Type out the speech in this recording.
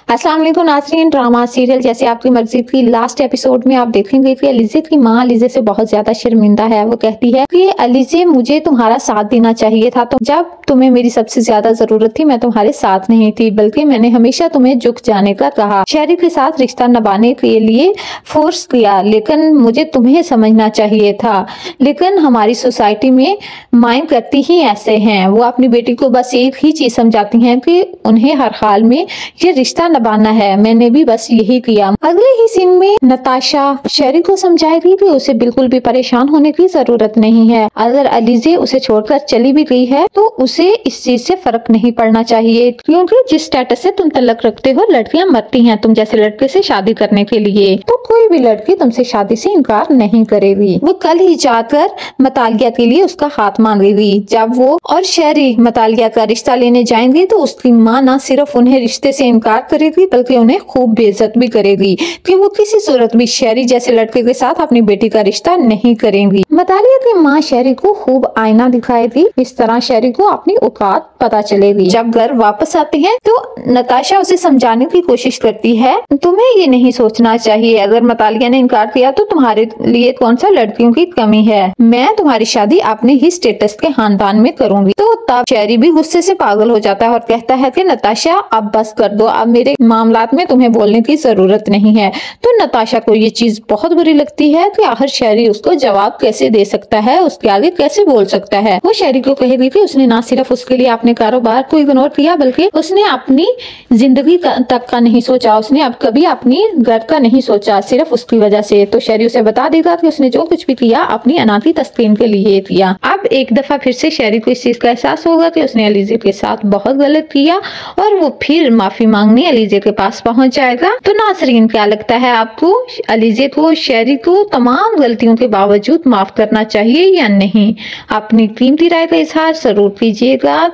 अस्सलाम वालेकुम नाज़रीन। ड्रामा सीरियल जैसे आपकी मर्जी की लास्ट एपिसोड में आप देखेंगे कि अलीज़े की माँ अलीज़े से बहुत ज्यादा शर्मिंदा है। वो कहती है कि अलीज़े मुझे तुम्हारा साथ देना चाहिए था, तो जब तुम्हें मेरी सबसे ज्यादा जरूरत थी मैं तुम्हारे साथ नहीं थी, बल्कि मैंने हमेशा तुम्हें झुक जाने का कहा, शहरी के साथ रिश्ता निभाने के लिए फोर्स किया, लेकिन मुझे तुम्हें समझना चाहिए था। लेकिन हमारी सोसाइटी में माएँ करती ही ऐसे हैं, वो अपनी बेटी को बस एक ही चीज समझाती हैं कि उन्हें हर हाल में ये रिश्ता निभाना है। मैंने भी बस यही किया। अगले ही सीन में नताशा शेरी को समझाएगी कि उसे बिल्कुल भी परेशान होने की जरूरत नहीं है। अगर अलीज़े उसे छोड़कर चली भी गई है तो उसे इस चीज से फर्क नहीं पड़ना चाहिए, क्योंकि जिस स्टेटस से तुम तलक रखते हो लड़कियां मरती हैं तुम जैसे लड़के से शादी करने के लिए, तो कोई भी लड़की तुमसे शादी से इनकार नहीं करेगी। वो कल ही जाकर मतालिया के लिए उसका हाथ मांगेगी। जब वो और शेरी मतालिया का रिश्ता लेने जाएंगे तो उसकी माँ न सिर्फ उन्हें रिश्ते से इनकार करेगी बल्कि उन्हें खूब बेइज्जत भी करेगी कि वो किसी सूरत भी शेरी जैसे लड़के के साथ अपनी बेटी का रिश्ता नहीं करेंगी। मतालिया की माँ शेरी को खूब आईना दिखाएगी, इस तरह शेरी को अपनी औकात पता चलेगी। जब घर वापस आती है तो नताशा उसे समझाने की कोशिश करती है, तुम्हें ये नहीं सोचना चाहिए, अगर मतालिया ने इनकार किया तो तुम्हारे लिए कौन सा लड़कियों की कमी है, मैं तुम्हारी शादी अपने ही स्टेटस के खानदान में करूंगी। तो तब शेरी भी गुस्से से पागल हो जाता है और कहता है कि नताशा अब बस कर दो, अब मेरे मामलात में तुम्हें बोलने की जरूरत नहीं है। तो नताशा को ये चीज बहुत बुरी लगती है कि आखिर शेरी उसको जवाब कैसे दे सकता है, उसके आगे कैसे बोल सकता है। वो शेरी को कहेगी कि उसने ना सिर्फ उसके लिए अपने कारोबार को इग्नोर किया बल्कि उसने अपनी जिंदगी तक का नहीं सोचा, उसने अब कभी अपनी घर का नहीं सोचा, सिर्फ उसकी वजह से। तो शेरी उसे बता देगा कि उसने जो कुछ भी किया अपनी अना की तस्कीन के लिए किया। अब एक दफा फिर से शेरी को इस चीज का एहसास होगा कि उसने अलीज़े के साथ बहुत गलत किया और वो फिर माफी मांगने अलीज़े के पास पहुंच जाएगा। तो नाज़रीन क्या लगता है आपको, अलीज़े को शेरी को तमाम गलतियों के बावजूद माफ करना चाहिए या नहीं? अपनी कीमती राय का इजहार जरूर कीजिएगा।